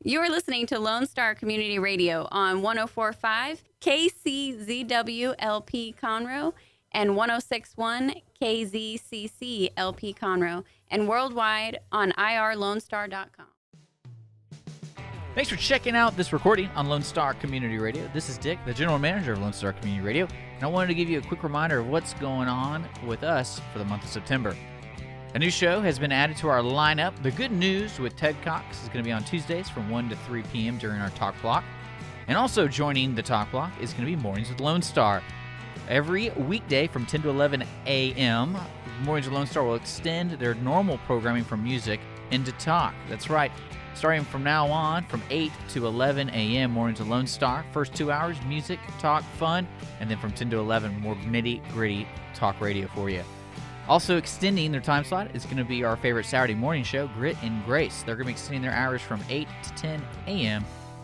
You're listening to Lonestar Community Radio on 104.5 KCZW-LP Conroe and 106.1 KZCC-LP Conroe and worldwide on irlonestar.com. Thanks for checking out this recording on Lone Star Community Radio. This is Dick, the General Manager of Lone Star Community Radio, and I wanted to give you a quick reminder of what's going on with us for the month of September. A new show has been added to our lineup. The Good News with Ted Cox is going to be on Tuesdays from 1 to 3 p.m. during our talk block. And also joining the talk block is going to be Mornings with Lone Star. Every weekday from 10 to 11 a.m., Mornings with Lone Star will extend their normal programming from music into talk. That's right. Starting from now on, from 8 to 11 a.m., Mornings with Lone Star. First 2 hours, music, talk, fun. And then from 10 to 11, more nitty-gritty talk radio for you. Also extending their time slot is going to be our favorite Saturday morning show, Grit and Grace. They're going to be extending their hours from 8 to 10 a.m.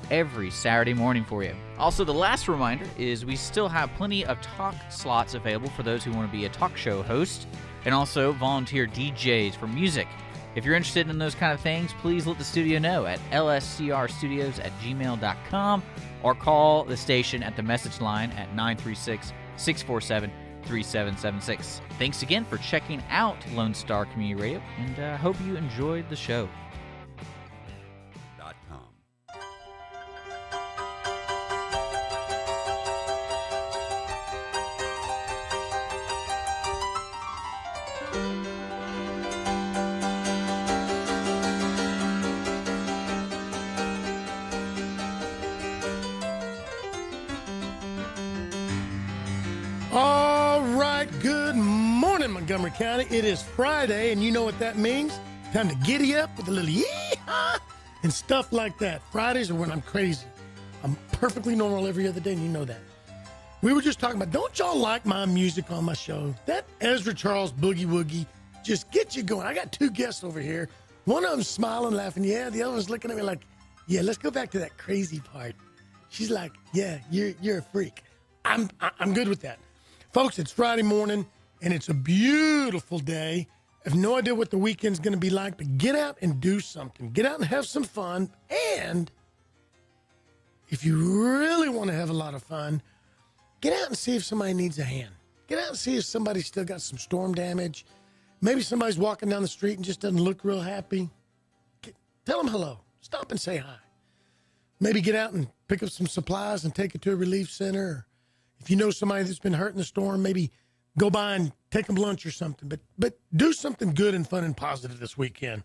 every Saturday morning for you. Also, the last reminder is we still have plenty of talk slots available for those who want to be a talk show host and also volunteer DJs for music. If you're interested in those kind of things, please let the studio know at lscrstudios@gmail.com or call the station at the message line at 936-647-3776. Thanks again for checking out Lone Star Community Radio, and I hope you enjoyed the show. Montgomery County. It is Friday, and you know what that means. Time to giddy up with a little yee-haw and stuff like that. Fridays are when I'm crazy. I'm perfectly normal every other day, and you know that. We were just talking about, don't y'all like my music on my show? That Ezra Charles Boogie Woogie just gets you going. I got 2 guests over here. One of them's smiling, laughing. Yeah, the other one's looking at me like, yeah, let's go back to that crazy part. She's like, yeah, you're a freak. I'm good with that. Folks, it's Friday morning. And it's a beautiful day. I have no idea what the weekend's going to be like, but get out and do something. Get out and have some fun. And if you really want to have a lot of fun, get out and see if somebody needs a hand. Get out and see if somebody's still got some storm damage. Maybe somebody's walking down the street and just doesn't look real happy. Tell them hello. Stop and say hi. Maybe get out and pick up some supplies and take it to a relief center. If you know somebody that's been hurt in the storm, maybe go by and take them lunch or something. But do something good and fun and positive this weekend.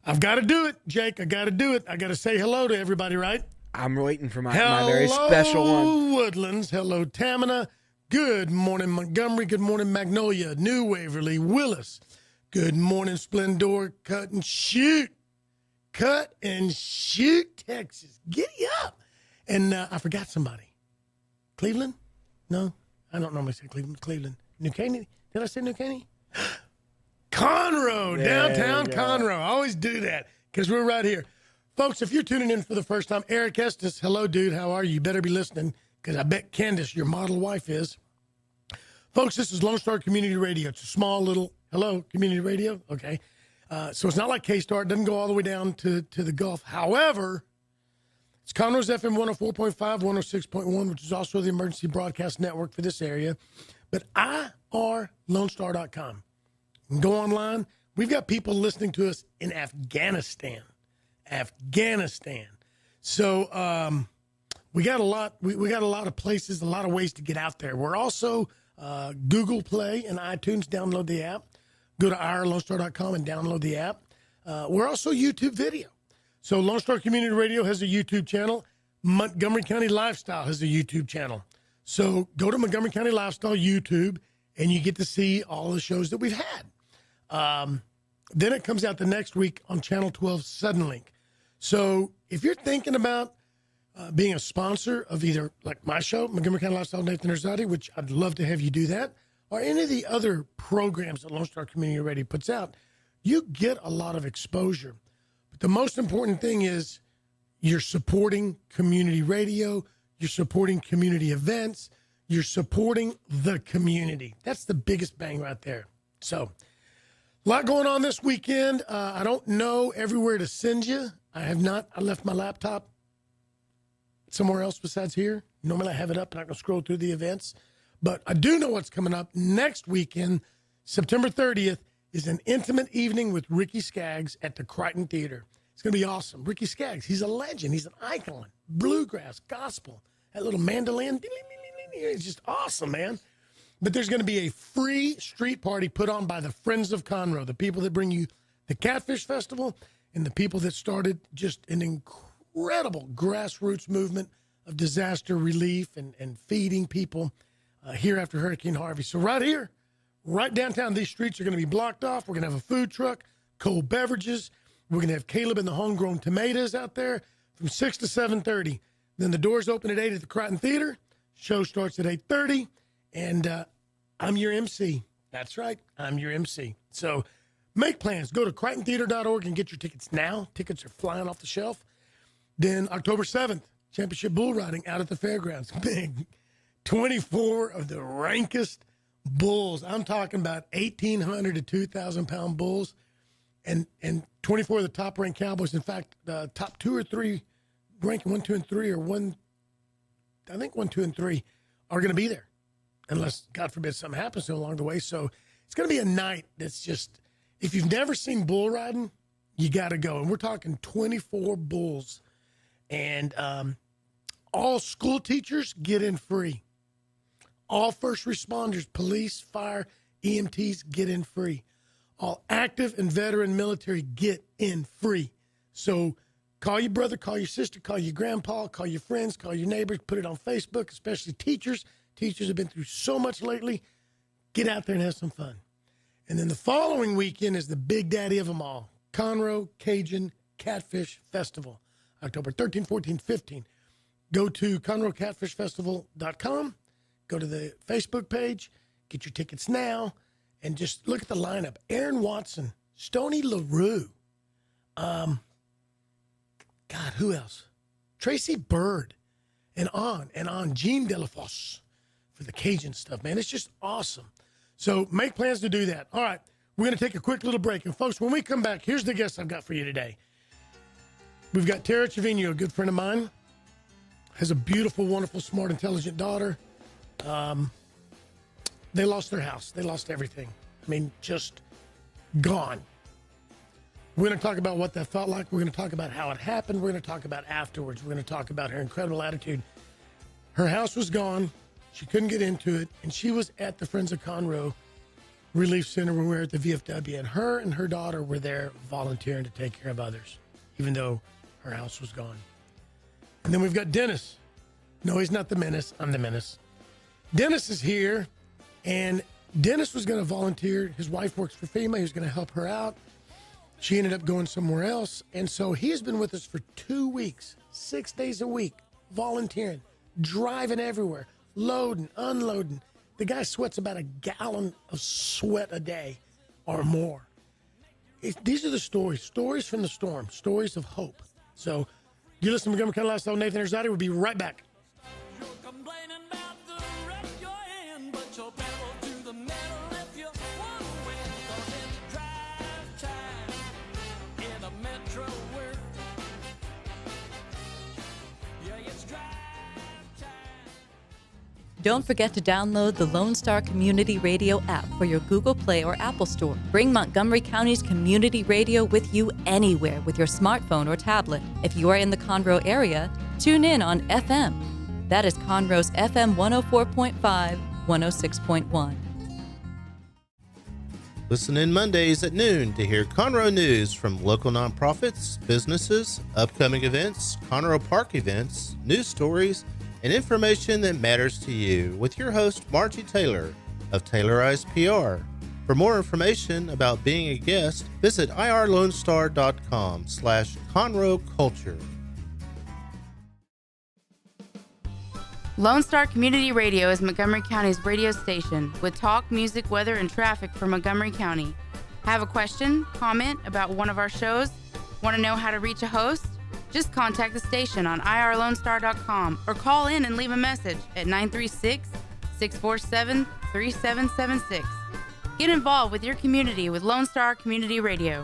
I've got to do it, Jake. I got to do it. I got to say hello to everybody, right? I'm waiting for my very special one. Hello, Woodlands. Hello, Tamina. Good morning, Montgomery. Good morning, Magnolia. New Waverly. Willis. Good morning, Splendor. Cut and shoot. Cut and shoot, Texas. Giddy up. And I forgot somebody. Cleveland? No, I don't normally say Cleveland. Cleveland. New Caney? Did I say New Caney? Conroe, downtown Conroe. I always do that because we're right here. Folks, if you're tuning in for the first time, Eric Estes, hello, dude. How are you? You better be listening because I bet Candace, your model wife, is. Folks, this is Lone Star Community Radio. It's a small little, hello, community radio. Okay. So it's not like K-Star. It doesn't go all the way down to the Gulf. However, it's Conroe's FM 104.5, 106.1, which is also the emergency broadcast network for this area. But irlonestar.com. Go online. We've got people listening to us in Afghanistan. So we got a lot. We got a lot of places, a lot of ways to get out there. We're also Google Play and iTunes. Download the app. Go to irlonestar.com and download the app. We're also YouTube video. So Lone Star Community Radio has a YouTube channel. Montgomery County Lifestyle has a YouTube channel. So go to Montgomery County Lifestyle YouTube, and you get to see all the shows that we've had. Then it comes out the next week on Channel 12 Suddenlink. So if you're thinking about being a sponsor of either like my show, Montgomery County Lifestyle, Nathan Arrazate, which I'd love to have you do that, or any of the other programs that Lone Star Community Radio puts out, you get a lot of exposure. But the most important thing is you're supporting community radio, you're supporting community events, you're supporting the community. That's the biggest bang right there. So, a lot going on this weekend. I don't know everywhere to send you. I have not. I left my laptop somewhere else besides here. Normally I have it up and I can scroll through the events. But I do know what's coming up next weekend. September 30th is an intimate evening with Ricky Skaggs at the Crichton Theater. It's going to be awesome. Ricky Skaggs, he's a legend. He's an icon. Bluegrass, gospel, that little mandolin. It's just awesome, man. But there's going to be a free street party put on by the Friends of Conroe, the people that bring you the Catfish Festival and the people that started just an incredible grassroots movement of disaster relief and feeding people here after Hurricane Harvey. So right here, right downtown, these streets are going to be blocked off. We're going to have a food truck, cold beverages. We're going to have Caleb and the Homegrown Tomatoes out there from 6 to 7:30. Then the doors open at 8 at the Crichton Theater. Show starts at 8:30. And I'm your MC. That's right. I'm your MC. So make plans. Go to crichtontheater.org and get your tickets now. Tickets are flying off the shelf. Then October 7th, championship bull riding out at the fairgrounds. Big 24 of the rankest bulls. I'm talking about 1,800 to 2,000 pound bulls and 24 of the top ranked cowboys. In fact, the top 2 or 3 ranking 1, 2, and 3 or 1, I think 1, 2, and 3 are going to be there. Unless, God forbid, something happens to them along the way. So it's going to be a night that's just, if you've never seen bull riding, you got to go. And we're talking 24 bulls. And all school teachers get in free. All first responders, police, fire, EMTs get in free. All active and veteran military get in free. So call your brother, call your sister, call your grandpa, call your friends, call your neighbors, put it on Facebook, especially teachers. Teachers have been through so much lately. Get out there and have some fun. And then the following weekend is the big daddy of them all, Conroe Cajun Catfish Festival, October 13, 14, 15. Go to ConroeCatfishFestival.com, go to the Facebook page, get your tickets now, and just look at the lineup. Aaron Watson, Stoney LaRue, God, who else? Tracy Bird, and on, Gene Delafosse. For the Cajun stuff, man. It's just awesome. So make plans to do that. All right, we're going to take a quick little break. And, folks, when we come back, here's the guest I've got for you today. We've got Tara Trevino, a good friend of mine, has a beautiful, wonderful, smart, intelligent daughter. They lost their house. They lost everything. I mean, just gone. We're going to talk about what that felt like. We're going to talk about how it happened. We're going to talk about afterwards. We're going to talk about her incredible attitude. Her house was gone. She couldn't get into it, and she was at the Friends of Conroe Relief Center when we were at the VFW, and her daughter were there volunteering to take care of others, even though her house was gone. And then we've got Dennis. No, he's not the menace. I'm the menace. Dennis is here, and Dennis was going to volunteer. His wife works for FEMA. He was going to help her out. She ended up going somewhere else, and so he has been with us for 2 weeks, 6 days a week, volunteering, driving everywhere, loading, unloading. The guy sweats about a gallon of sweat a day or more. These are the stories from the storm, stories of hope. So you listen to Montgomery County Lifestyle. Nathan Arrazate. We'll be right back. Don't forget to download the Lonestar Community Radio app for your Google Play or Apple Store. Bring Montgomery County's community radio with you anywhere with your smartphone or tablet. If you are in the Conroe area, tune in on FM. That is Conroe's FM 104.5, 106.1. Listen in Mondays at noon to hear Conroe news from local nonprofits, businesses, upcoming events, Conroe Park events, news stories, and information that matters to you with your host, Margie Taylor of Taylorized PR. For more information about being a guest, visit irlonestar.com/Conroe Culture. Lonestar Community Radio is Montgomery County's radio station with talk, music, weather, and traffic for Montgomery County. Have a question, comment about one of our shows? Want to know how to reach a host? Just contact the station on irlonestar.com or call in and leave a message at 936-647-3776. Get involved with your community with Lonestar Community Radio.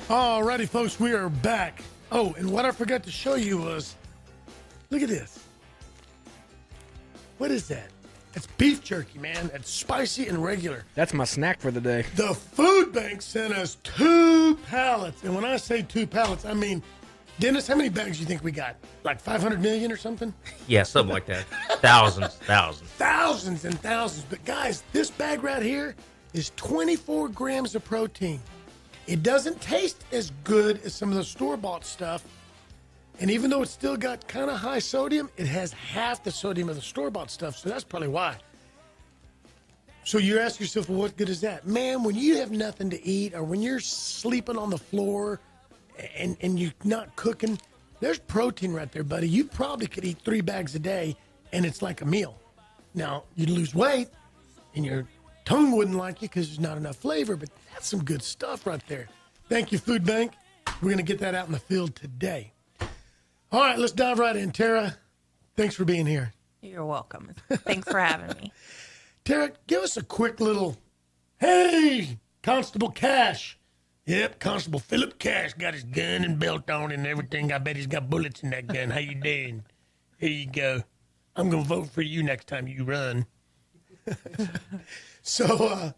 Alrighty, folks, we are back. Oh, and what I forgot to show you was, look at this. What is that? It's beef jerky, man. It's spicy and regular. That's my snack for the day. The food bank sent us 2 pallets. And when I say 2 pallets, I mean, Dennis, how many bags do you think we got? Like 500 million or something? Yeah, something like that. Thousands. Thousands and thousands. But guys, this bag right here is 24 grams of protein. It doesn't taste as good as some of the store-bought stuff. And even though it's still got kind of high sodium, it has half the sodium of the store-bought stuff. So that's probably why. So you ask yourself, well, what good is that? Man, when you have nothing to eat or when you're sleeping on the floor and you're not cooking, there's protein right there, buddy. You probably could eat 3 bags a day and it's like a meal. Now, you'd lose weight and your tongue wouldn't like you because there's not enough flavor, but that's some good stuff right there. Thank you, Food Bank. We're going to get that out in the field today. All right, let's dive right in. Tara, thanks for being here. You're welcome. Thanks for having me. Tara, give us a quick little, hey, Constable Cash. Yep, Constable Philip Cash got his gun and belt on and everything. I bet he's got bullets in that gun. How you doing? Here you go. I'm going to vote for you next time you run. So,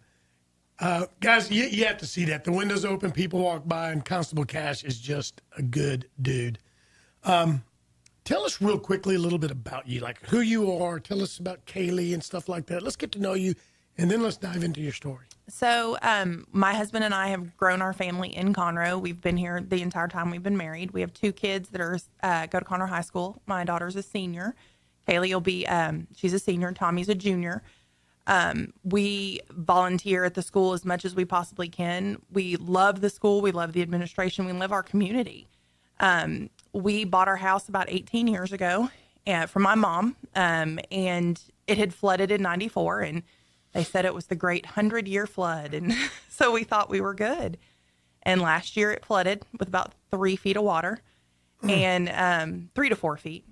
guys, you have to see that. The windows open, people walk by, and Constable Cash is just a good dude. Tell us real quickly a little bit about you, like who you are. Tell us about Kaylee and stuff like that. Let's get to know you, and then let's dive into your story. So my husband and I have grown our family in Conroe. We've been here the entire time we've been married. We have 2 kids that are go to Conroe High School. My daughter's a senior. Kaylee will be, she's a senior. Tommy's a junior. We volunteer at the school as much as we possibly can. We love the school. We love the administration. We love our community. We bought our house about 18 years ago from my mom, and it had flooded in 94, and they said it was the great 100-year flood, and so we thought we were good. And last year it flooded with about 3 feet of water, and 3 to 4 feet.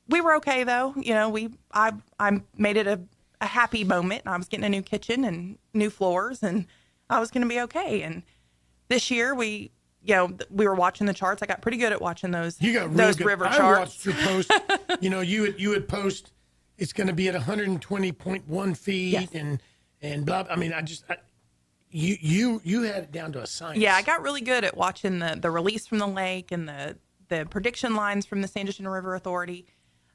We were okay, though. You know, I made it a happy moment. I was getting a new kitchen and new floors, and I was going to be okay. And this year we were watching the charts. I got pretty good at watching those river charts. I watched your post. You would post, it's going to be at 120.1 feet, yes, and blah. I mean, you had it down to a science. Yeah, I got really good at watching the release from the lake and the prediction lines from the San Jacinto River Authority,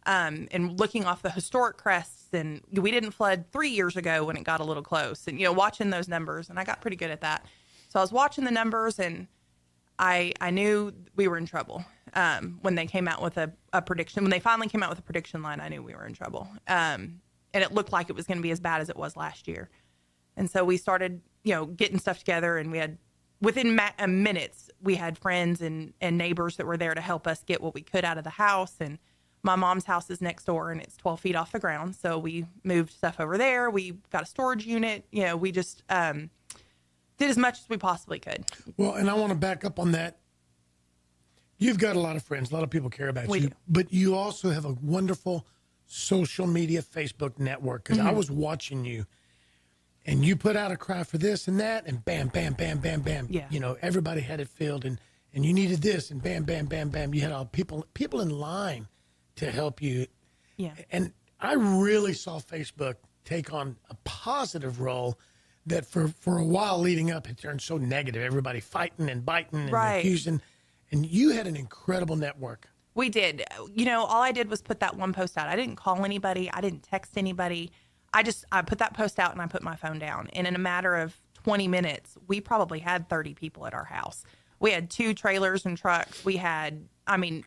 and looking off the historic crests. And we didn't flood 3 years ago when it got a little close, and watching those numbers, and I got pretty good at that. So I was watching the numbers, and I knew we were in trouble when they came out with a prediction. When they finally came out with a prediction line, I knew we were in trouble. And it looked like it was going to be as bad as it was last year. And so we started, getting stuff together, and we had, within minutes, we had friends and neighbors that were there to help us get what we could out of the house. And my mom's house is next door, and it's 12 feet off the ground. So we moved stuff over there. We got a storage unit. We just did as much as we possibly could. Well, and I want to back up on that. You've got a lot of friends. A lot of people care about you. Do. But you also have a wonderful social media Facebook network, because I was watching you, and you put out a cry for this and that, and bam, bam, bam, bam, bam. Yeah. Everybody had it filled, and you needed this, and bam, bam, bam, bam. You had all people in line to help you. Yeah. And I really saw Facebook take on a positive role that for a while leading up, it turned so negative. Everybody fighting and biting and accusing. And you had an incredible network. We did. All I did was put that one post out. I didn't call anybody. I didn't text anybody. I put that post out, and I put my phone down. And in a matter of 20 minutes, we probably had 30 people at our house. We had 2 trailers and trucks. We had,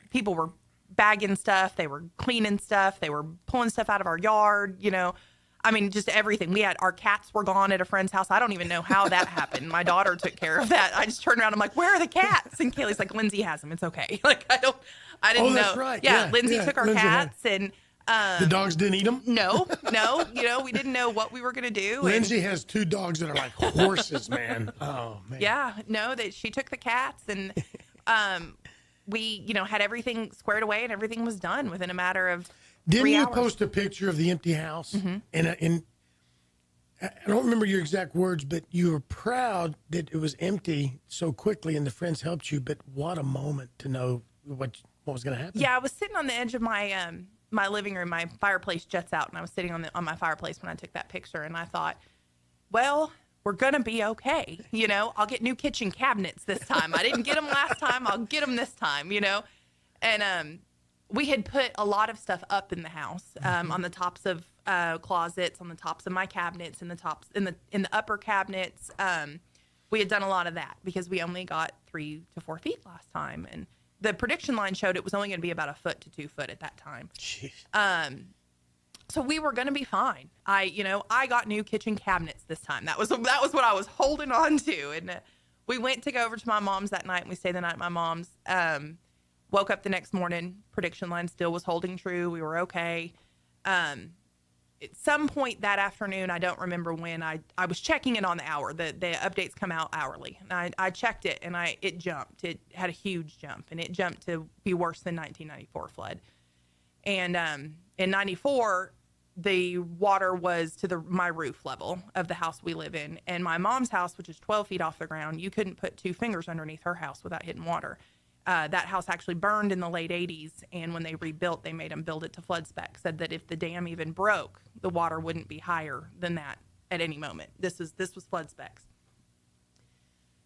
people were bagging stuff. They were cleaning stuff. They were pulling stuff out of our yard, just everything. Our cats were gone at a friend's house. I don't even know how that happened. My daughter took care of that. I just turned around. I'm like, where are the cats? And Kaylee's like, Lindsay has them. It's okay. I didn't know. That's right. Yeah, Lindsay took our cats, and the dogs didn't eat them? No. We didn't know what we were going to do. Lindsay has 2 dogs that are like horses, man. Oh, man. Yeah, that she took the cats, and we, had everything squared away, and everything was done within a matter of 3 hours. Didn't you post a picture of the empty house? Mm-hmm. And I don't remember your exact words, but you were proud that it was empty so quickly and the friends helped you. But what a moment to know what was going to happen. Yeah, I was sitting on the edge of my my living room. My fireplace juts out, and I was sitting on my fireplace when I took that picture, and I thought, well, we're going to be okay. You know, I'll get new kitchen cabinets this time. I didn't get them last time. I'll get them this time, you know. And we had put a lot of stuff up in the house, on the tops of closets, on the tops of my cabinets, in the upper cabinets. We had done a lot of that because we only got 3 to 4 feet last time, and the prediction line showed it was only going to be about 1 foot to 2 foot at that time. Jeez. So we were going to be fine. I got new kitchen cabinets this time. That was what I was holding on to. And we went to go over to my mom's that night, and we stayed the night at my mom's. Woke up the next morning, prediction line still was holding true. We were okay. At some point that afternoon, I don't remember when, I was checking it on the hour. The updates come out hourly. And I checked it, and it jumped. It had a huge jump, and it jumped to be worse than 1994 flood. And in 94, the water was to my roof level of the house we live in. And my mom's house, which is 12 feet off the ground, you couldn't put 2 fingers underneath her house without hitting water. That house actually burned in the late 80s, and when they rebuilt, they made them build it to flood spec. Said that if the dam even broke, the water wouldn't be higher than that at any moment. This was flood specs.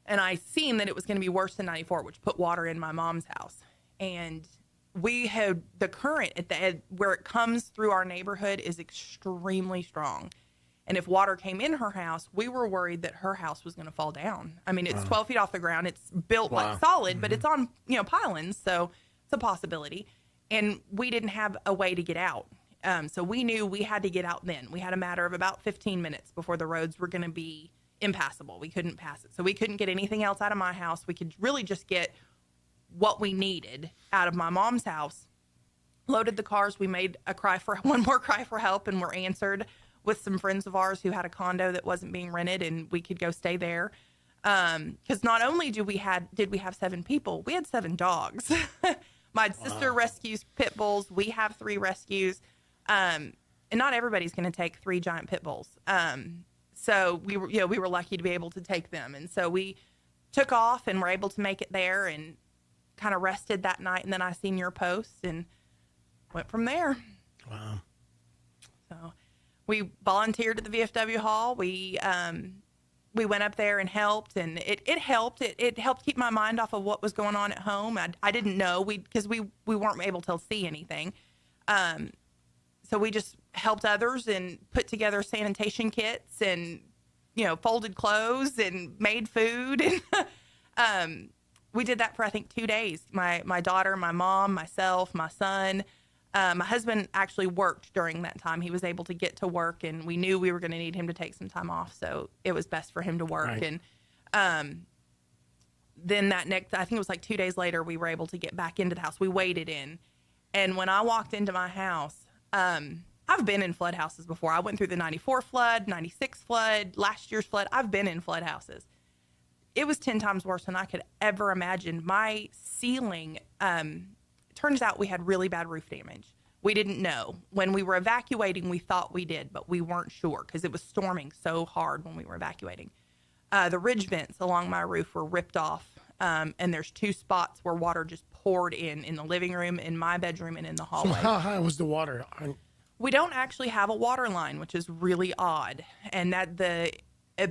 And I seen that it was going to be worse than 94, which put water in my mom's house. And we had the current at the where it comes through our neighborhood is extremely strong. And if water came in her house, we were worried that her house was going to fall down. I mean, it's 12 feet off the ground. It's built like solid, but it's on, pilings. So it's a possibility. And we didn't have a way to get out. So we knew we had to get out then. We had a matter of about 15 minutes before the roads were going to be impassable. We couldn't pass it. So we couldn't get anything else out of my house. We could really just get what we needed out of my mom's house. Loaded the cars. We made one more cry for help, and were answered with some friends of ours who had a condo that wasn't being rented, and we could go stay there. Because not only did we have 7 people, we had 7 dogs. My sister rescues pit bulls. We have 3 rescues. And not everybody's going to take 3 giant pit bulls. So we were lucky to be able to take them. And so we took off and were able to make it there and kind of rested that night. And then I seen your posts and went from there. Wow. So we volunteered at the VFW hall. We went up there and helped, and it helped. It helped keep my mind off of what was going on at home. I didn't know because we weren't able to see anything. So we just helped others and put together sanitation kits and, folded clothes and made food. And we did that for, I think, 2 days. My daughter, my mom, myself, my son. My husband actually worked during that time. He was able to get to work, and we knew we were going to need him to take some time off. So it was best for him to work. Right. And then I think it was like 2 days later, we were able to get back into the house. We waited in. And when I walked into my house, I've been in flood houses before. I went through the 94 flood, 96 flood, last year's flood. I've been in flood houses. It was 10 times worse than I could ever imagine. My ceiling, turns out we had really bad roof damage. We didn't know. When we were evacuating, we thought we did, but we weren't sure because it was storming so hard when we were evacuating. The ridge vents along my roof were ripped off, and there's 2 spots where water just poured in the living room, in my bedroom, and in the hallway. So how high was the water? We don't actually have a water line, which is really odd. And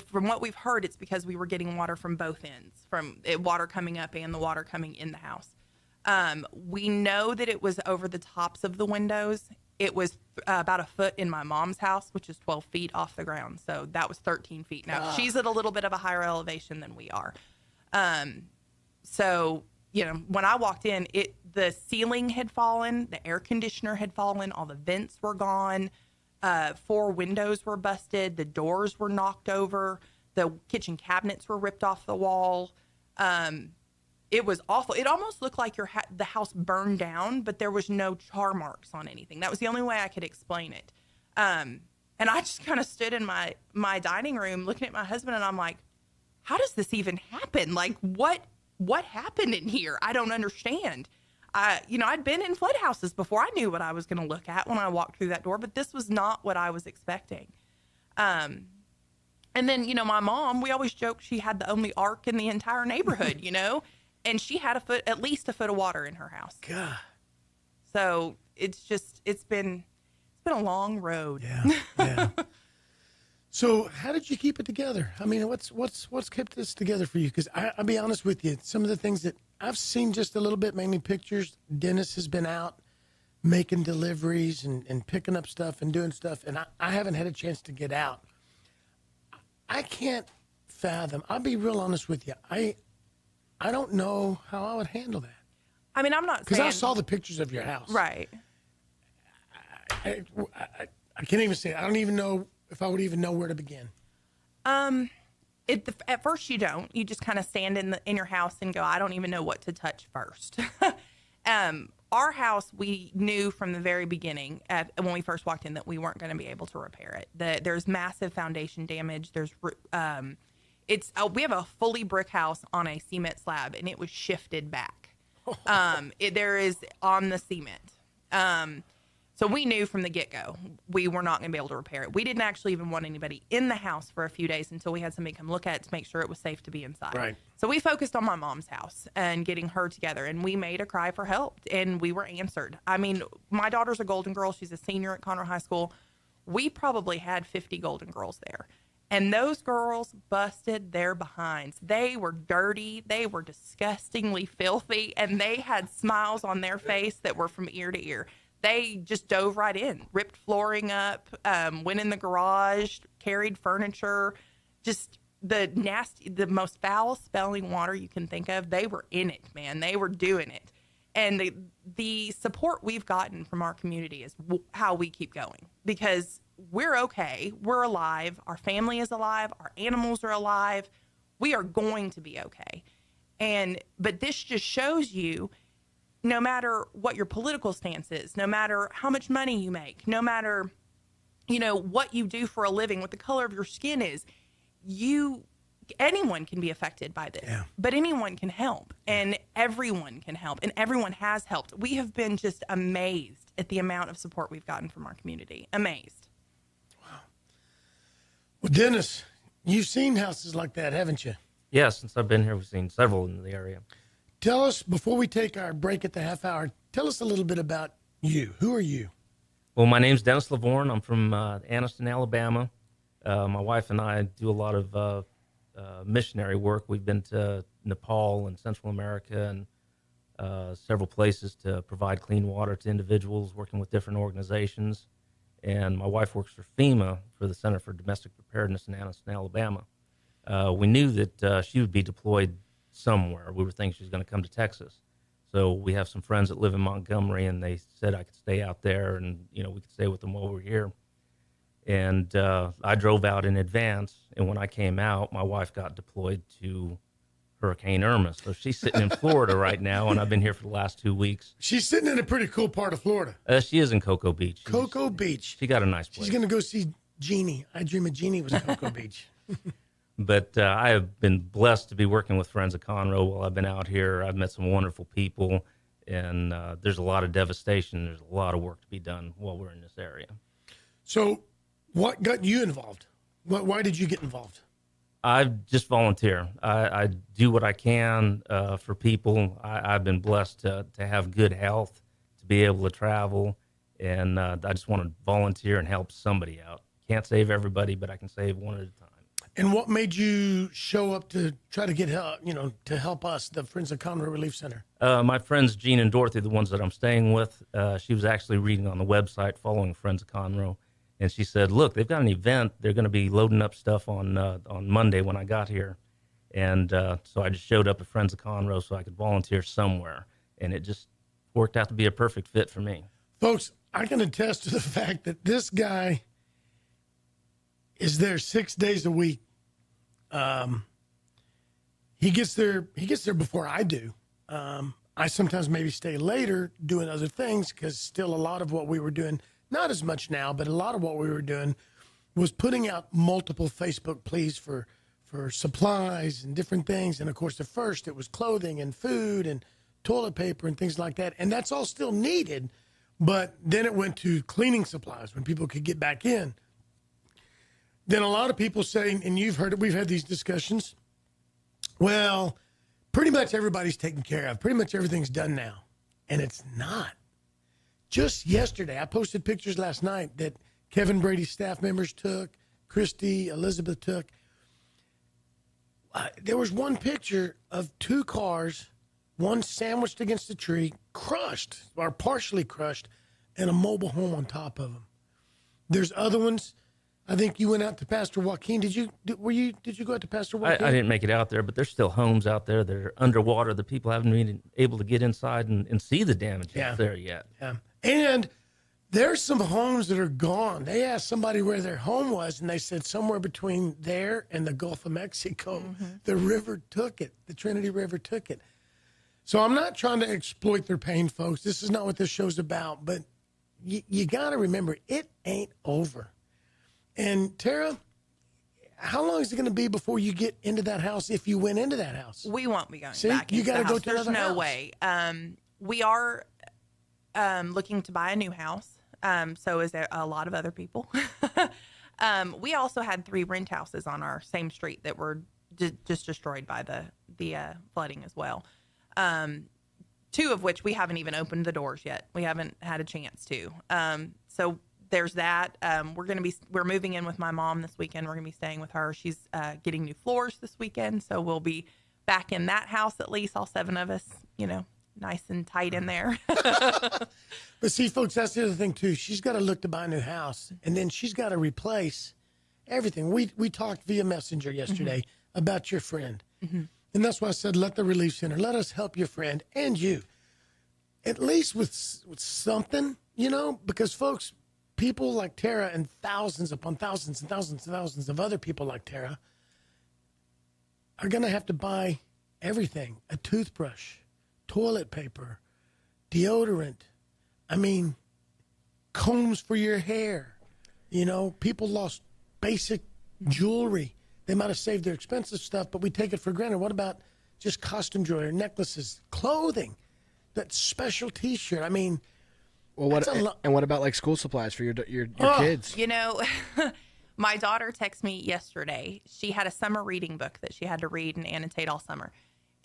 from what we've heard, it's because we were getting water from both ends, from water coming up and the water coming in the house. We know that it was over the tops of the windows. It was about 1 foot in my mom's house, which is 12 feet off the ground. So that was 13 feet. Now, she's at a little bit of a higher elevation than we are. So, when I walked in, the ceiling had fallen, the air conditioner had fallen, all the vents were gone, 4 windows were busted, the doors were knocked over, the kitchen cabinets were ripped off the wall. It was awful. It almost looked like the house burned down, but there was no char marks on anything. That was the only way I could explain it. And I just kind of stood in my dining room looking at my husband, and I'm like, how does this even happen? Like, what happened in here? I don't understand. I'd been in flood houses before. I knew what I was going to look at when I walked through that door, but this was not what I was expecting. And then, my mom, we always joke she had the only ark in the entire neighborhood, and she had at least a foot of water in her house. God. So it's been a long road. Yeah. So how did you keep it together? I mean, what's kept this together for you? Because I'll be honest with you, some of the things that I've seen just a little bit, mainly pictures. Dennis has been out making deliveries and picking up stuff and doing stuff, and I haven't had a chance to get out. I can't fathom. I'll be real honest with you. I don't know how I would handle that. I mean, I'm not because saying... I saw the pictures of your house. Right. I can't even say it. I don't even know if I would even know where to begin. At first you don't. You just kind of stand in your house and go, I don't even know what to touch first. Our house, we knew from the very beginning when we first walked in that we weren't going to be able to repair it. There's massive foundation damage. We have a fully brick house on a cement slab, and it was shifted back. There is on the cement. So we knew from the get-go we were not going to be able to repair it. We didn't actually even want anybody in the house for a few days until we had somebody come look at it to make sure it was safe to be inside. Right. So we focused on my mom's house and getting her together, and we made a cry for help, and we were answered. I mean, my daughter's a Golden Girl. She's a senior at Conroe High School. We probably had 50 Golden Girls there. And those girls busted their behinds. They were dirty. They were disgustingly filthy, and they had smiles on their face that were from ear to ear. They just dove right in, ripped flooring up, went in the garage, carried furniture, just the most foul-smelling water you can think of. They were in it, man. They were doing it. And the support we've gotten from our community is how we keep going, because we're okay. We're alive. Our family is alive. Our animals are alive. We are going to be okay. But this just shows you, no matter what your political stance is, no matter how much money you make, no matter, what you do for a living, what the color of your skin is, anyone can be affected by this, but anyone can help, and everyone can help, and everyone has helped. We have been just amazed at the amount of support we've gotten from our community. Amazed. Wow. Well, Dennis, you've seen houses like that, haven't you? Yeah, since I've been here, we've seen several in the area. Tell us, before we take our break at the half hour, tell us a little bit about you. Who are you? Well, my name's Dennis Lavorne. I'm from Anniston, Alabama. My wife and I do a lot of missionary work. We've been to Nepal and Central America and several places to provide clean water to individuals, working with different organizations. And my wife works for FEMA, for the Center for Domestic Preparedness in Anniston, Alabama. We knew that she would be deployed somewhere. We were thinking she was going to come to Texas. So we have some friends that live in Montgomery, and they said I could stay out there, and we could stay with them while we're here. And I drove out in advance, and when I came out, my wife got deployed to Hurricane Irma. So she's sitting in Florida right now, and I've been here for the last 2 weeks. She's sitting in a pretty cool part of Florida. She is in Cocoa Beach. Cocoa Beach. She got a nice place. She's going to go see Jeannie. I Dream of Jeannie was in Cocoa Beach. But I have been blessed to be working with Friends of Conroe while I've been out here. I've met some wonderful people, and there's a lot of devastation. There's a lot of work to be done while we're in this area. So what got you involved? Why did you get involved? I just volunteer. I do what I can for people. I've been blessed to have good health, to be able to travel, and I just want to volunteer and help somebody out. Can't save everybody, but I can save one at a time. And what made you show up to try to get help, to help us, the Friends of Conroe Relief Center? My friends Jean and Dorothy, the ones that I'm staying with, she was actually reading on the website, following Friends of Conroe, and she said, look, they've got an event. They're going to be loading up stuff on Monday when I got here. And so I just showed up at Friends of Conroe so I could volunteer somewhere, and it just worked out to be a perfect fit for me. Folks, I can attest to the fact that this guy is there 6 days a week. He gets there before I do. I sometimes maybe stay later doing other things, because still a lot of what we were doing, not as much now, but a lot of what we were doing was putting out multiple Facebook pleas for supplies and different things. And of course, at first it was clothing and food and toilet paper and things like that. And that's all still needed. But then it went to cleaning supplies when people could get back in. then a lot of people saying, and you've heard it, we've had these discussions, well, pretty much everybody's taken care of. Pretty much everything's done now. And it's not. Just yesterday, I posted pictures last night that Kevin Brady's staff members took, Christy, Elizabeth took. There was one picture of 2 cars, one sandwiched against a tree, crushed or partially crushed, and a mobile home on top of them. There's other ones. I think you went out to Pastor Joaquin. Did you go out to Pastor Joaquin? I didn't make it out there, but there's still homes out there that are underwater. The people haven't been able to get inside and see the damage there yet. Yeah. And there's some homes that are gone. They asked somebody where their home was, and they said somewhere between there and the Gulf of Mexico. Mm-hmm. The river took it. The Trinity River took it. So I'm not trying to exploit their pain, folks. This is not what this show's about. But you got to remember, it ain't over. And Tara, how long is it going to be before you get into that house if you went into that house? We won't be going back into you got to go to There's another no house. way. We are looking to buy a new house. So is there a lot of other people. We also had 3 rent houses on our same street that were just destroyed by the flooding as well. 2 of which we haven't even opened the doors yet. We haven't had a chance to. So there's that. We're moving in with my mom this weekend. We're gonna be staying with her. She's getting new floors this weekend, so we'll be back in that house at least, all 7 of us. Nice and tight in there. But see, folks, that's the other thing too. She's got to look to buy a new house, and then she's got to replace everything. We talked via Messenger yesterday about your friend, and that's why I said, let the Relief Center, let us help your friend and you, at least with something, because folks, people like Tara and thousands upon thousands and thousands and thousands of other people like Tara are going to have to buy everything: a toothbrush, toilet paper, deodorant. I mean, combs for your hair. People lost basic jewelry. They might have saved their expensive stuff, but we take it for granted. What about just costume jewelry, necklaces, clothing, that special T-shirt? I mean, well, what about like school supplies for your kids? My daughter texted me yesterday. She had a summer reading book that she had to read and annotate all summer.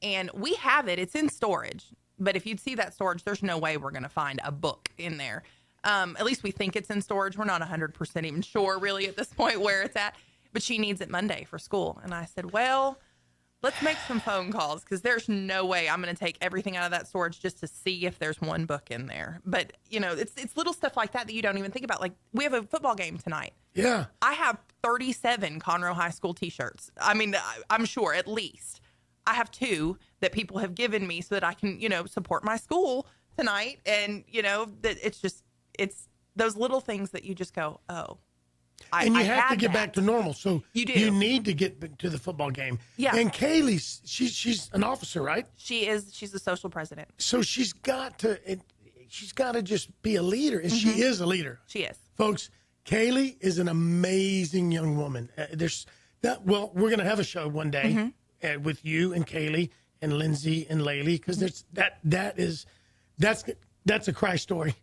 And we have it. It's in storage. But if you'd see that storage, there's no way we're going to find a book in there. At least we think it's in storage. We're not 100% even sure really at this point where it's at. But she needs it Monday for school. And I said, well, let's make some phone calls because there's no way I'm going to take everything out of that storage just to see if there's one book in there. But, it's little stuff like that you don't even think about. Like, we have a football game tonight. Yeah. I have 37 Conroe High School T-shirts. I mean, I'm sure at least. I have 2 that people have given me so that I can, support my school tonight. And, that it's those little things that you just go, oh. And you have to get back to normal. So you do. You need to get to the football game. Yeah. And Kaylee, she's an officer, right? She's the social president. So she's got to just be a leader. And she is a leader. She is. Folks, Kaylee is an amazing young woman. We're going to have a show one day. With you and Kaylee and Lindsay and Laylee, because that's a cry story.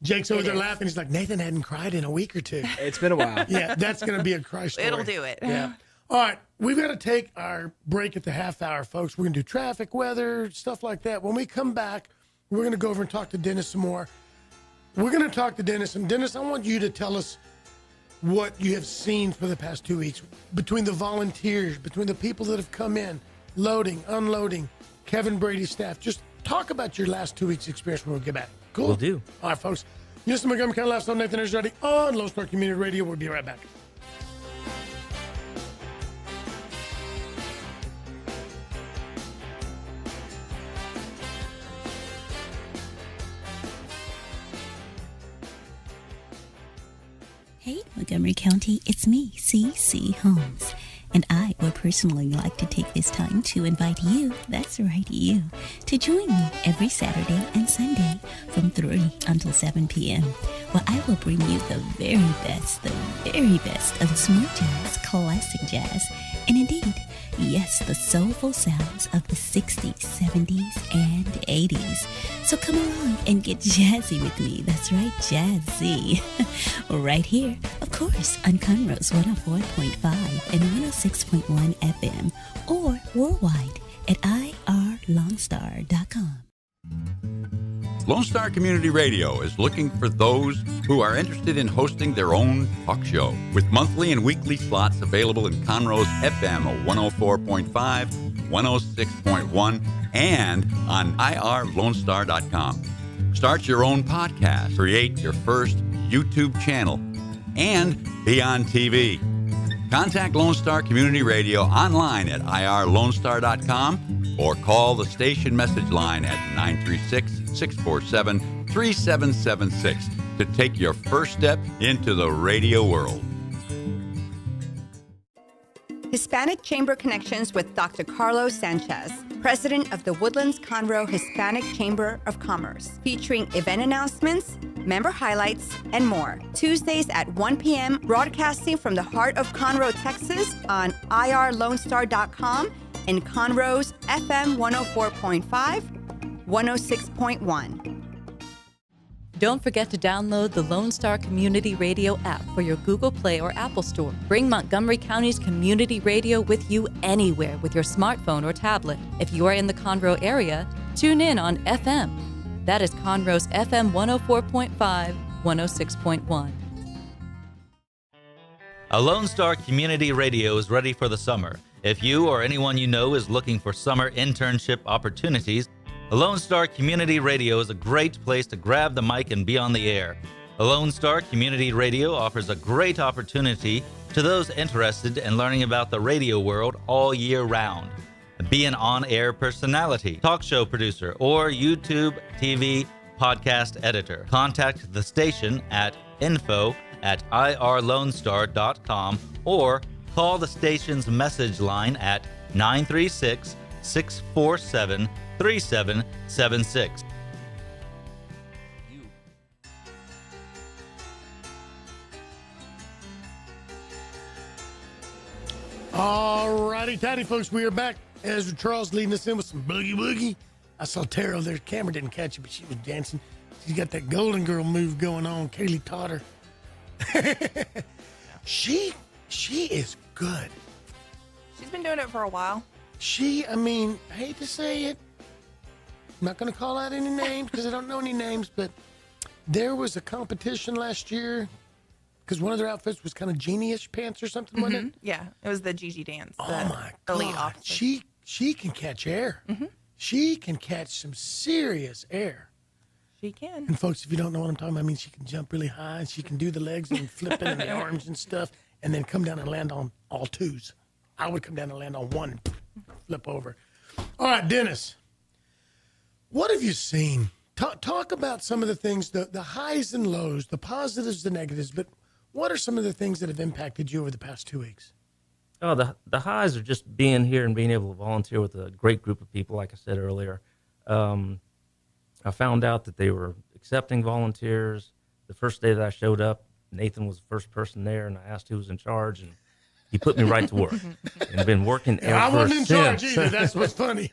Jake's over there laughing. He's like, Nathan hadn't cried in a week or 2. It's been a while. Yeah, that's going to be a cry story. It'll do it. Yeah. All right, we've got to take our break at the half hour, folks. We're going to do traffic, weather, stuff like that. When we come back, we're going to go over and talk to Dennis some more. We're going to talk to Dennis. And Dennis, I want you to tell us what you have seen for the past 2 weeks, between the volunteers, between the people that have come in, loading, unloading, Kevin Brady's staff. Just talk about your last 2 weeks' experience when we get back. Cool? Will do. All right, folks. You're listening to Montgomery County Lifestyle. Nathan Arrazate on Lonestar Community Radio. We'll be right back. Hey, Montgomery County, it's me, CC Holmes. And I would personally like to take this time to invite you, that's right, you, to join me every Saturday and Sunday from 3 until 7 p.m. where I will bring you the very best of smooth jazz, classic jazz, and indeed, Yes, the soulful sounds of the 60s, 70s, and 80s. So come along and get jazzy with me. That's right, jazzy. Right here, of course, on Conroe's 104.5 and 106.1 FM, or worldwide at irlonstar.com. Lone Star Community Radio is looking for those who are interested in hosting their own talk show, with monthly and weekly slots available in Conroe's FM 104.5, 106.1, and on irlonestar.com. Start your own podcast, create your first YouTube channel, and be on TV. Contact Lone Star Community Radio online at irlonestar.com or call the station message line at 936-647-3776 to take your first step into the radio world. Hispanic Chamber Connections with Dr. Carlos Sanchez, President of the Woodlands Conroe Hispanic Chamber of Commerce, featuring event announcements, member highlights, and more. Tuesdays at 1 p.m., broadcasting from the heart of Conroe, Texas on irlonestar.com and Conroe's FM 104.5, 106.1. Don't forget to download the Lone Star Community Radio app for your Google Play or Apple Store. Bring Montgomery County's community radio with you anywhere with your smartphone or tablet. If you are in the Conroe area, tune in on FM. That is Conroe's FM 104.5, 106.1. A Lone Star Community Radio is ready for the summer. If you or anyone you know is looking for summer internship opportunities, the Lone Star Community Radio is a great place to grab the mic and be on the air. The Lone Star Community Radio offers a great opportunity to those interested in learning about the radio world all year round. Be an on-air personality, talk show producer, or YouTube, TV, podcast editor. Contact the station at info@irlonestar.com or call the station's message line at 936-647-3776. All righty, tidy folks, we are back. Ezra Charles leading us in with some boogie woogie. I saw Tara over there. The camera didn't catch it, but she was dancing. She's got that Golden Girl move going on. Kaylee taught her. She is good. She's been doing it for a while. I hate to say it. I'm not going to call out any names because I don't know any names, but there was a competition last year because one of their outfits was kind of genie-ish pants or something, wasn't it? Yeah, it was the Gigi dance. Oh, my elite God. officer. She can catch air. Mm-hmm. She can catch some serious air. She can. And folks, if you don't know what I'm talking about, I mean, she can jump really high and she can do the legs and flip it and the arms and stuff and then come down and land on all twos. I would come down and land on one and flip over. All right, Dennis, what have you seen? Talk about some of the things, the highs and lows, the positives, the negatives, but what are some of the things that have impacted you over the past 2 weeks? Oh, the highs are just being here and being able to volunteer with a great group of people, like I said earlier. I found out that they were accepting volunteers. The first day that I showed up, Nathan was the first person there, and I asked who was in charge, and he put me right to work. And I've been working ever since. I wasn't in charge either. That's what's funny.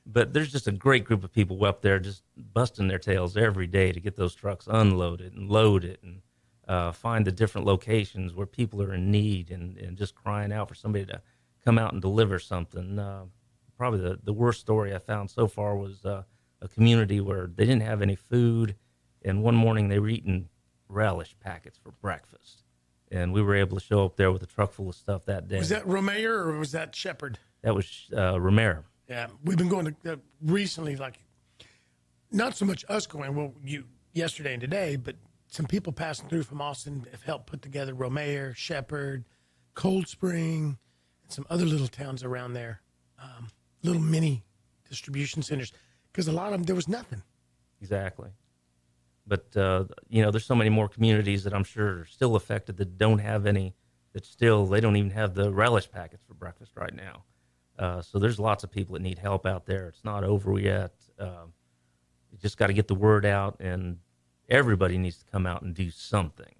But there's just a great group of people up there just busting their tails every day to get those trucks unloaded and loaded and find the different locations where people are in need and just crying out for somebody to come out and deliver something. Probably the worst story I found so far was a community where they didn't have any food, and one morning they were eating relish packets for breakfast. And we were able to show up there with a truck full of stuff that day. Was that Romeo or was that Shepherd? That was Romero. Yeah, we've been going to recently, like, not so much us going, well, you yesterday and today, but some people passing through from Austin have helped put together Romeo, Shepherd, Cold Spring, and some other little towns around there, little mini distribution centers, because a lot of them, there was nothing. Exactly. But, there's so many more communities that I'm sure are still affected that don't have any, they don't even have the relish packets for breakfast right now. So there's lots of people that need help out there. It's not over yet. You just got to get the word out, and everybody needs to come out and do something.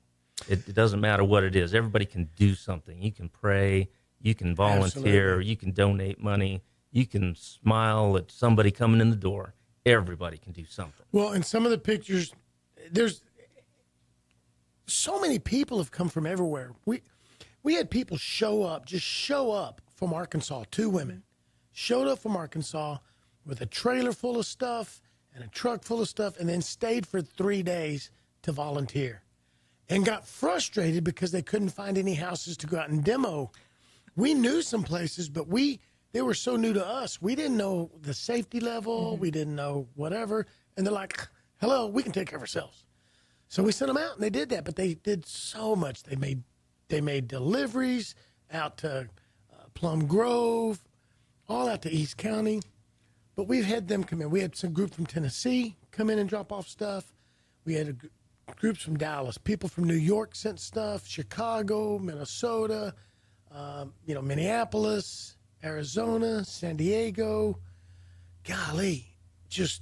It doesn't matter what it is. Everybody can do something. You can pray. You can volunteer. Absolutely. You can donate money. You can smile at somebody coming in the door. Everybody can do something. Well, in some of the pictures, there's so many people have come from everywhere. We had people show up from Arkansas. 2 women showed up from Arkansas with a trailer full of stuff and a truck full of stuff, and then stayed for 3 days to volunteer, and got frustrated because they couldn't find any houses to go out and demo. We knew some places, but they were so new to us. We didn't know the safety level. We didn't know whatever. And they're like, hello, we can take care of ourselves. So we sent them out, and they did that. But they did so much. They made deliveries out to Plum Grove, all out to East County. But we've had them come in. We had some group from Tennessee come in and drop off stuff. We had groups from Dallas. People from New York sent stuff. Chicago, Minnesota, Minneapolis, Arizona, San Diego, golly, just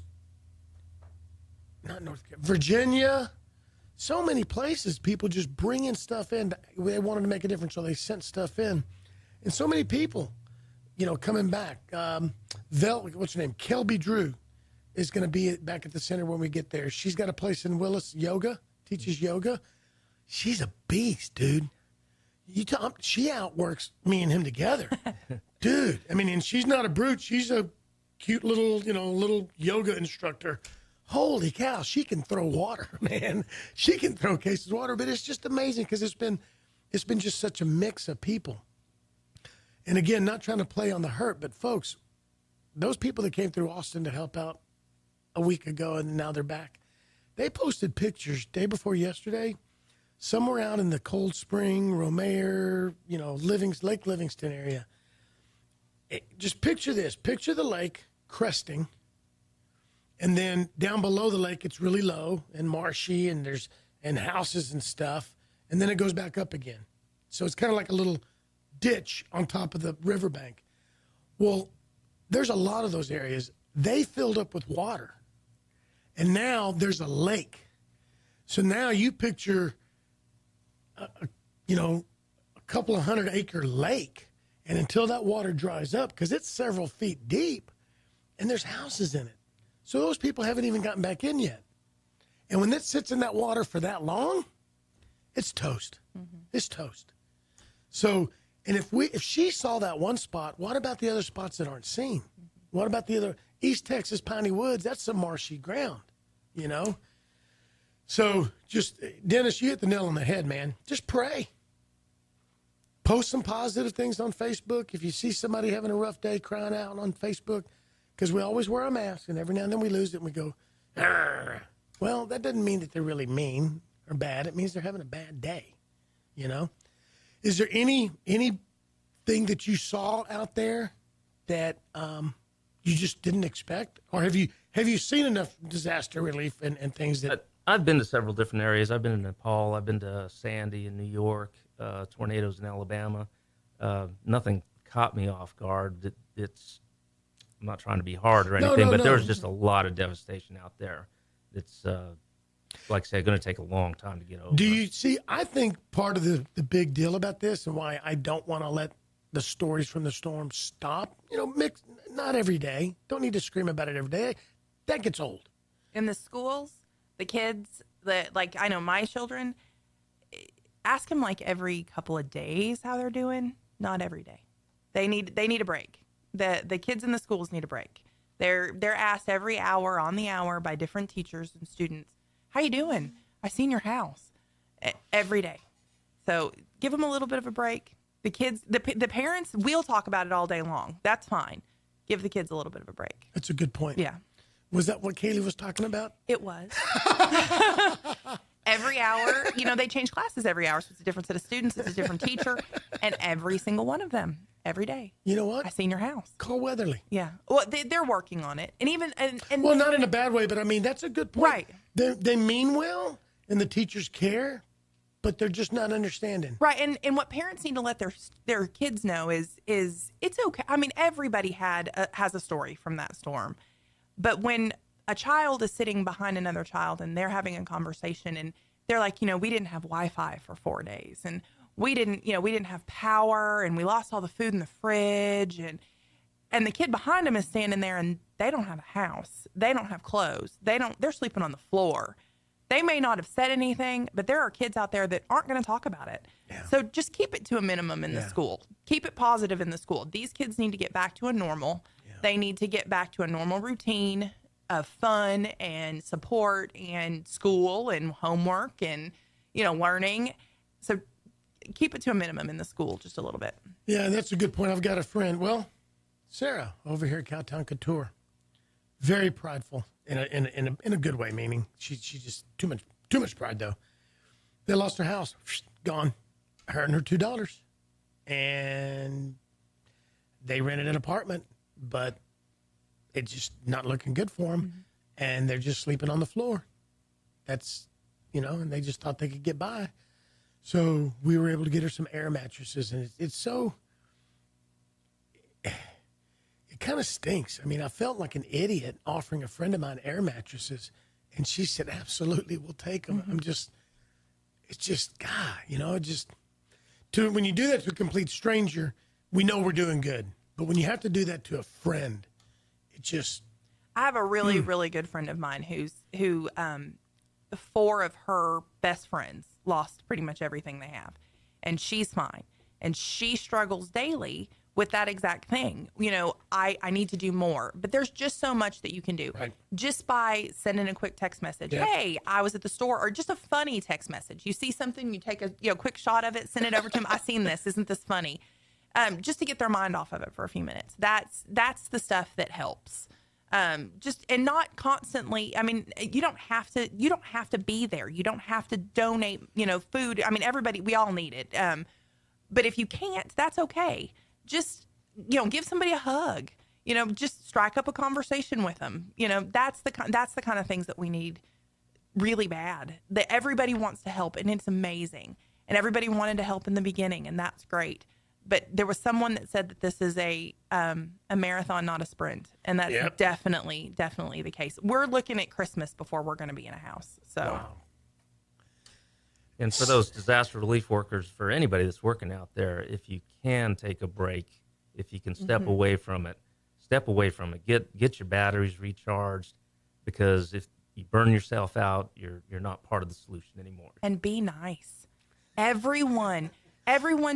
not North Carolina, Virginia, so many places. People just bringing stuff in. They wanted to make a difference, so they sent stuff in, and so many people, coming back. What's her name? Kelby Drew is going to be back at the center when we get there. She's got a place in Willis, teaches yoga. She's a beast, dude. She outworks me and him together. Dude, and she's not a brute. She's a cute little yoga instructor. Holy cow, she can throw water, man. She can throw cases of water, but it's just amazing because it's been just such a mix of people. And again, not trying to play on the hurt, but folks, those people that came through Austin to help out a week ago and now they're back, they posted pictures day before yesterday, somewhere out in the Cold Spring, Romare, Lake Livingston area. Just picture this. Picture the lake cresting, and then down below the lake, it's really low and marshy, and there's houses and stuff, and then it goes back up again. So it's kind of like a little ditch on top of the riverbank. Well, there's a lot of those areas. They filled up with water, and now there's a lake. So now you picture a couple of 100-acre lake. And until that water dries up, because it's several feet deep, and there's houses in it. So those people haven't even gotten back in yet. And when it sits in that water for that long, it's toast. Mm-hmm. It's toast. So, and if she saw that one spot, what about the other spots that aren't seen? Mm-hmm. What about the other East Texas Piney Woods? That's some marshy ground, So just, Dennis, you hit the nail on the head, man. Just pray. Post some positive things on Facebook. If you see somebody having a rough day, crying out on Facebook, because we always wear a mask, and every now and then we lose it, and we go, argh. Well, that doesn't mean that they're really mean or bad. It means they're having a bad day, Is there anything that you saw out there that you just didn't expect? Or have you seen enough disaster relief and things that... I've been to several different areas. I've been to Nepal. I've been to Sandy in New York. Tornadoes in Alabama. Nothing caught me off guard. I'm not trying to be hard or anything, but there was just a lot of devastation out there. It's, like I said, going to take a long time to get over. Do you see, I think part of the big deal about this and why I don't want to let the stories from the storm stop, not every day. Don't need to scream about it every day. That gets old. In the schools, the kids, I know my children, ask them every couple of days how they're doing. Not every day. They need a break. The kids in the schools need a break. They're asked every hour on the hour by different teachers and students, how you doing? I seen your house. Every day. So give them a little bit of a break. The kids, the parents, we'll talk about it all day long. That's fine. Give the kids a little bit of a break. That's a good point. Yeah. Was that what Kaylee was talking about? It was. Every hour, they change classes every hour. So it's a different set of students. It's a different teacher. And every single one of them, every day. You know what? I seen your house. Call Weatherly. Yeah. Well, they're working on it. And well, not in a bad way, but that's a good point. Right. They mean well, and the teachers care, but they're just not understanding. Right. And what parents need to let their kids know is it's okay. Everybody has a story from that storm. But when a child is sitting behind another child and they're having a conversation and they're like, we didn't have Wi-Fi for 4 days and we didn't have power, and we lost all the food in the fridge, and the kid behind him is standing there, and they don't have a house. They don't have clothes. They're sleeping on the floor. They may not have said anything, but there are kids out there that aren't going to talk about it. Yeah. So just keep it to a minimum in the school. Keep it positive in the school. These kids need to get back to a normal. Yeah. They need to get back to a normal routine of fun and support and school and homework and, learning. So keep it to a minimum in the school just a little bit. Yeah, that's a good point. I've got a friend, Sarah, over here at Cowtown Couture. Very prideful in a good way, meaning she just too much pride though. They lost her house, gone, her and her two daughters, and they rented an apartment, but it's just not looking good for them, mm-hmm. and they're just sleeping on the floor. That's and they just thought they could get by, so we were able to get her some air mattresses, and it's so. Kind of stinks. I mean, I felt like an idiot offering a friend of mine air mattresses, and she said, absolutely, we'll take them. Mm-hmm. It's just, God, when you do that to a complete stranger, we know we're doing good. But when you have to do that to a friend, it just. I have a really, really good friend of mine who 4 of her best friends lost pretty much everything they have, and she's fine. And she struggles daily with that exact thing. I need to do more, but there's just so much that you can do just by sending a quick text message. Yeah. Hey, I was at the store, or just a funny text message. You see something, you take a quick shot of it, send it over to them. I seen this. Isn't this funny? Just to get their mind off of it for a few minutes. That's the stuff that helps. And not constantly. I mean, you don't have to be there. You don't have to donate, food. I mean, we all need it. But if you can't, that's okay. Just, give somebody a hug, just strike up a conversation with them. That's the kind of things that we need really bad, that everybody wants to help. And it's amazing. And everybody wanted to help in the beginning, and that's great. But there was someone that said that this is a marathon, not a sprint. And that's definitely the case. We're looking at Christmas before we're going to be in a house. So. Wow. And for those disaster relief workers, for anybody that's working out there, if you can take a break, if you can step mm-hmm. away from it, get your batteries recharged, because if you burn yourself out, you're not part of the solution anymore. And be nice. Everyone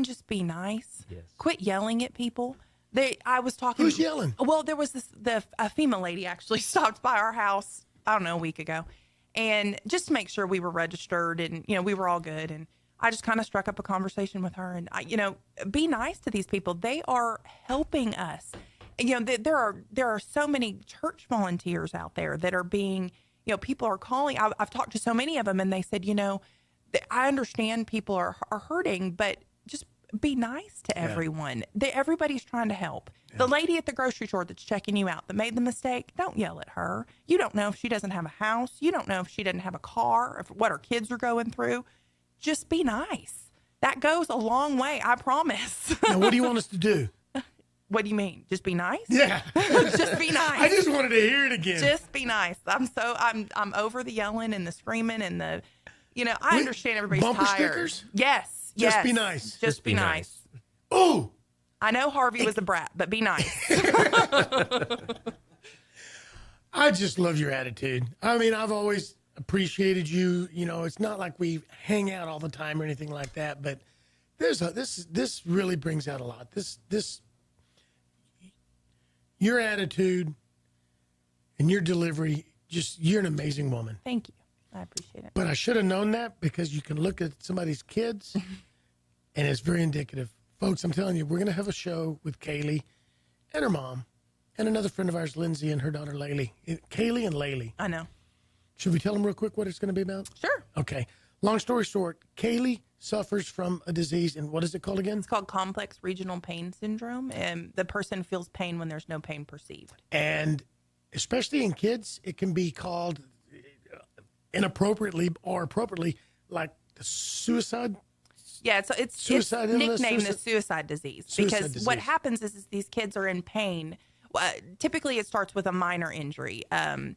just be nice. Yes. Quit yelling at people. I was talking. Who's yelling? Well, there was a female lady actually stopped by our house, I don't know, a week ago. And just to make sure we were registered and, we were all good. And I just kind of struck up a conversation with her, and be nice to these people. They are helping us. There are so many church volunteers out there that are being, people are calling. I've talked to so many of them, and they said, I understand people are hurting, but just be nice to everyone. Everybody's trying to help. Yeah. The lady at the grocery store that's checking you out that made the mistake, don't yell at her. You don't know if she doesn't have a house. You don't know if she doesn't have a car, or what her kids are going through. Just be nice. That goes a long way, I promise. Now, what do you want us to do? What do you mean? Just be nice? Yeah. Just be nice. I just wanted to hear it again. Just be nice. I'm over the yelling and the screaming and the, I understand everybody's bumper tired. Stickers? Yes. Just be nice. Just be nice. Oh, I know Harvey was a brat, but be nice. I just love your attitude. I mean, I've always appreciated you. It's not like we hang out all the time or anything like that, but this really brings out a lot. Your attitude and your delivery, you're an amazing woman. Thank you. I appreciate it. But I should have known that, because you can look at somebody's kids and it's very indicative. Folks, I'm telling you, we're going to have a show with Kaylee and her mom and another friend of ours, Lindsay, and her daughter, Laylee. Kaylee and Laylee. I know. Should we tell them real quick what it's going to be about? Sure. Okay. Long story short, Kaylee suffers from a disease, and what is it called again? It's called complex regional pain syndrome, and the person feels pain when there's no pain perceived. And especially in kids, it can be called inappropriately or appropriately, like the suicide. Yeah, it's nicknamed the suicide disease, because what happens is these kids are in pain. Typically, it starts with a minor injury, and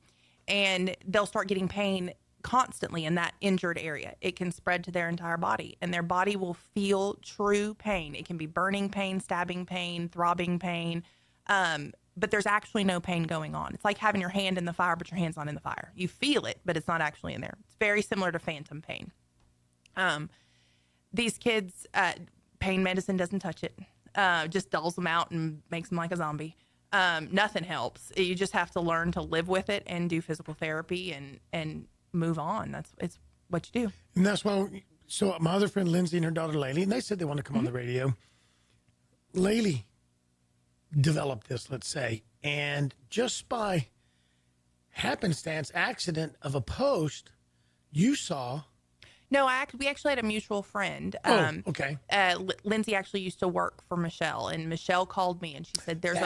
they'll start getting pain constantly in that injured area, it can spread to their entire body, and their body will feel true pain. It can be burning pain, stabbing pain, throbbing pain, but there's actually no pain going on. It's like having your hand in the fire, but your hand's not in the fire. You feel it, but it's not actually in there. It's very similar to phantom pain. These kids, pain medicine doesn't touch it. Just dulls them out and makes them like a zombie. Nothing helps. You just have to learn to live with it and do physical therapy and move on. It's what you do. And that's why, so my other friend Lindsay and her daughter Laylee, and they said they want to come on the radio. Laylee developed this, let's say, and just by happenstance, accident of a post, you saw. No, we actually had a mutual friend. Okay. Lindsay actually used to work for Michelle, and Michelle called me and she said, "There's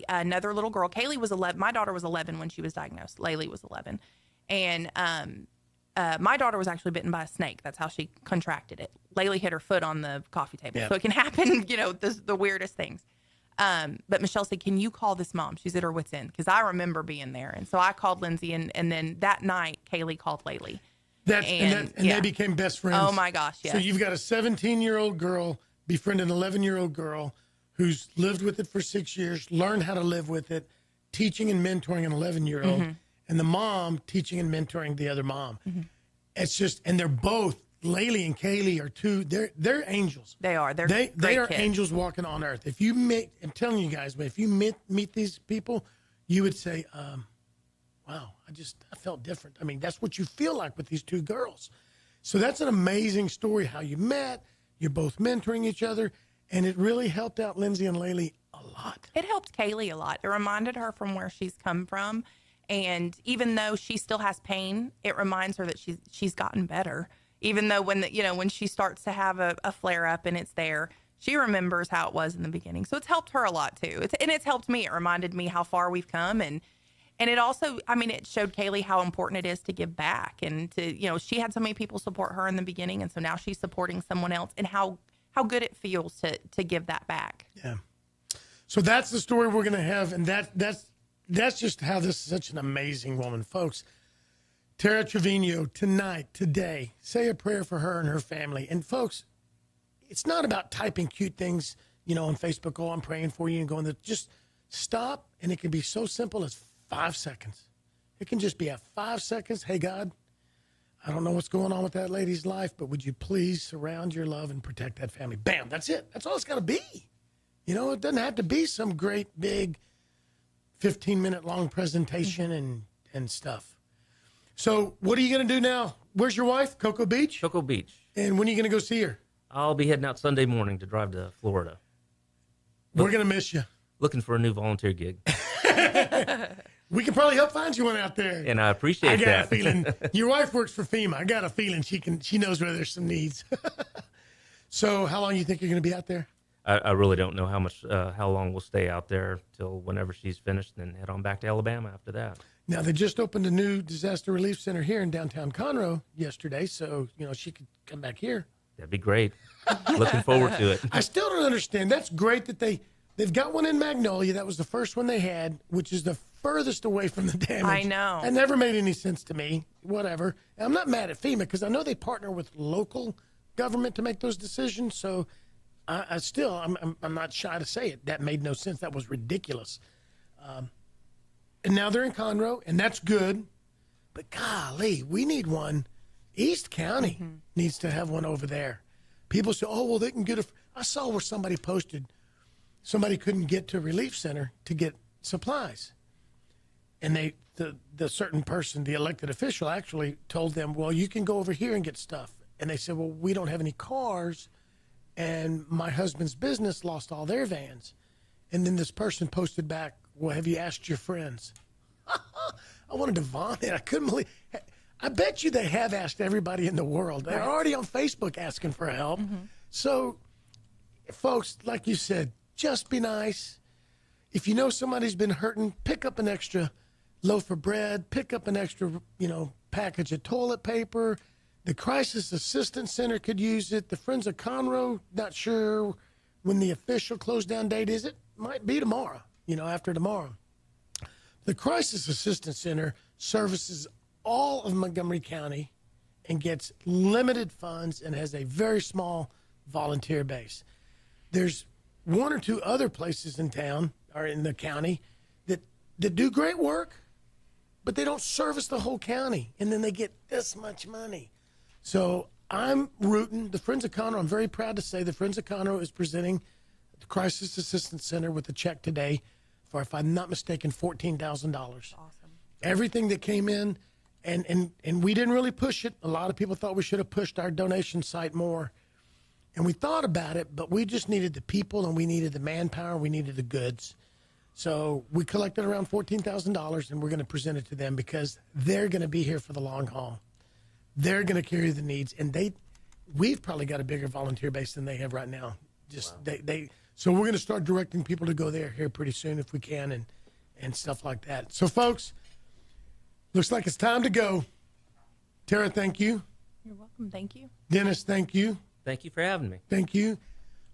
another little girl. Kaylee was 11. My daughter was 11 when she was diagnosed. Laylee was 11, and my daughter was actually bitten by a snake. That's how she contracted it. Laylee hit her foot on the coffee table, so it can happen. The weirdest things. But Michelle said, "Can you call this mom? She's at her wit's end." Because I remember being there, and so I called Lindsay, and then that night Kaylee called Laylee. And they became best friends. Oh my gosh, yes. So you've got a 17-year-old girl befriending an 11-year-old girl who's lived with it for 6 years, learned how to live with it, teaching and mentoring an 11-year-old, and the mom teaching and mentoring the other mom. It's just, and they're both, Laylee and Kaylee are two, they're angels. They are. They are kids. angels walking on earth. If you meet, I'm telling you guys, but if you meet these people, you would say, wow, I felt different. I mean, that's what you feel like with these two girls. So that's an amazing story, how you met. You're both mentoring each other, and it really helped out Lindsay and Laylee a lot. It helped Kaylee a lot. It reminded her from where she's come from, and even though she still has pain, it reminds her that she's gotten better. Even though when she starts to have a flare up and it's there, she remembers how it was in the beginning. So it's helped her a lot too. It's helped me. It reminded me how far we've come, and it also, it showed Kaylee how important it is to give back, and to, she had so many people support her in the beginning, and so now she's supporting someone else, and how good it feels to give that back. Yeah. So that's the story we're going to have, and that's just how this is such an amazing woman, folks. Tara Trevino, today, say a prayer for her and her family. And folks, it's not about typing cute things, on Facebook, I'm praying for you, and going there. Just stop, and it can be so simple as 5 seconds. It can just be 5 seconds. Hey, God, I don't know what's going on with that lady's life, but would you please surround your love and protect that family? Bam, that's it. That's all it's got to be. It doesn't have to be some great, big, 15-minute long presentation and stuff. So what are you going to do now? Where's your wife? Cocoa Beach? Cocoa Beach. And when are you going to go see her? I'll be heading out Sunday morning to drive to Florida. We're going to miss you. Looking for a new volunteer gig. We can probably help find you one out there. And I appreciate that. I got a feeling. Your wife works for FEMA. I got a feeling she knows where there's some needs. So how long do you think you're going to be out there? I really don't know how long we'll stay out there till whenever she's finished, and then head on back to Alabama after that. Now, they just opened a new disaster relief center here in downtown Conroe yesterday, so, she could come back here. That'd be great. Looking forward to it. I still don't understand. That's great that they've got one in Magnolia. That was the first one they had, which is the furthest away from the damage. I know. It never made any sense to me. Whatever. And I'm not mad at FEMA because I know they partner with local government to make those decisions, so I'm not shy to say it. That made no sense. That was ridiculous. And now they're in Conroe, and that's good. But golly, we need one. East County needs to have one over there. People say, oh, well, they can get I saw where somebody posted somebody couldn't get to a relief center to get supplies. And the certain person, the elected official, actually told them, well, you can go over here and get stuff. And they said, well, we don't have any cars. And my husband's business lost all their vans. And then this person posted back, well, have you asked your friends? I wanted to vomit. I couldn't believe. I bet you they have asked everybody in the world. They're already on Facebook asking for help. So, folks, like you said, just be nice. If you know somebody's been hurting, pick up an extra loaf of bread, pick up an extra, package of toilet paper. The Crisis Assistance Center could use it. The Friends of Conroe, not sure when the official close down date is. It might be tomorrow, after tomorrow. The Crisis Assistance Center services all of Montgomery County and gets limited funds and has a very small volunteer base. There's one or two other places in town or in the county that do great work, but they don't service the whole county, and then they get this much money. So I'm rooting. The Friends of Conroe, I'm very proud to say the Friends of Conroe is presenting the Crisis Assistance Center with a check today for, if I'm not mistaken, $14,000. Awesome. Everything that came in, and we didn't really push it. A lot of people thought we should have pushed our donation site more. And we thought about it, but we just needed the people, and we needed the manpower, we needed the goods. So we collected around $14,000, and we're going to present it to them because they're going to be here for the long haul. They're going to carry the needs, and we've probably got a bigger volunteer base than they have right now. So we're going to start directing people to go there here pretty soon if we can, and stuff like that. So folks, looks like it's time to go. Tara, thank you. You're welcome. Thank you. Dennis, thank you. Thank you for having me. Thank you.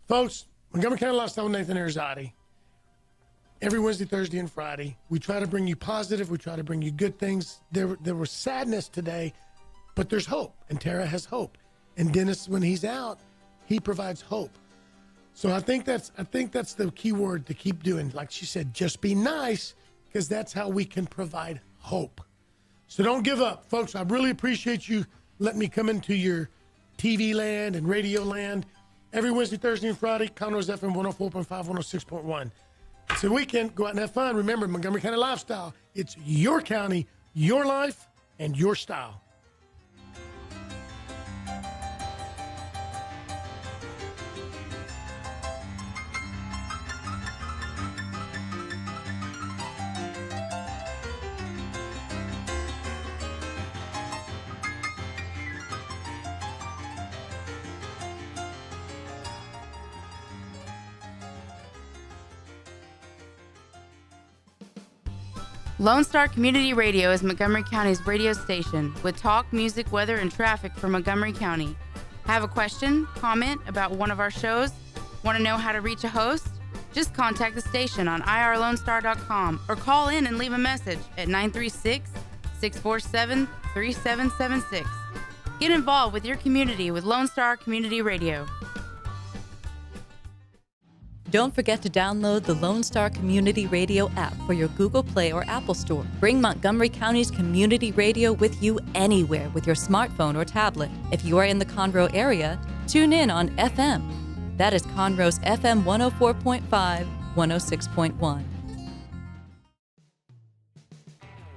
Folks, Montgomery County Lifestyle with Nathan Arrazate. Every Wednesday, Thursday, and Friday, we try to bring you positive. We try to bring you good things. There was sadness today, but there's hope, and Tara has hope. And Dennis, when he's out, he provides hope. So I think that's the key word to keep doing. Like she said, just be nice, because that's how we can provide hope. So don't give up, folks. I really appreciate you letting me come into your TV land and radio land. Every Wednesday, Thursday, and Friday, Conroe's FM 104.5, 106.1. It's a weekend. Go out and have fun. Remember, Montgomery County Lifestyle. It's your county, your life, and your style. Lonestar Community Radio is Montgomery County's radio station with talk, music, weather, and traffic for Montgomery County. Have a question, comment about one of our shows? Want to know how to reach a host? Just contact the station on irlonestar.com or call in and leave a message at 936-647-3776. Get involved with your community with Lonestar Community Radio. Don't forget to download the Lonestar Community Radio app for your Google Play or Apple Store. Bring Montgomery County's community radio with you anywhere with your smartphone or tablet. If you are in the Conroe area, tune in on FM. That is Conroe's FM 104.5, 106.1.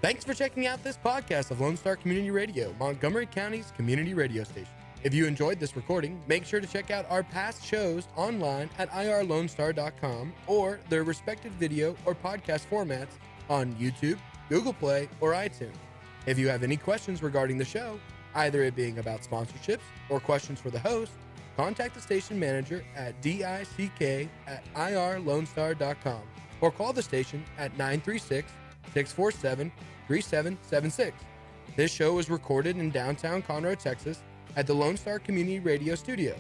Thanks for checking out this podcast of Lone Star Community Radio, Montgomery County's community radio station. If you enjoyed this recording, make sure to check out our past shows online at irlonestar.com or their respective video or podcast formats on YouTube, Google Play, or iTunes. If you have any questions regarding the show, either it being about sponsorships or questions for the host, contact the station manager at dick@irlonestar.com or call the station at 936-647-3776. This show was recorded in downtown Conroe, Texas at the Lone Star Community Radio Studios,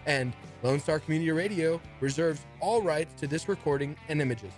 and Lone Star Community Radio reserves all rights to this recording and images.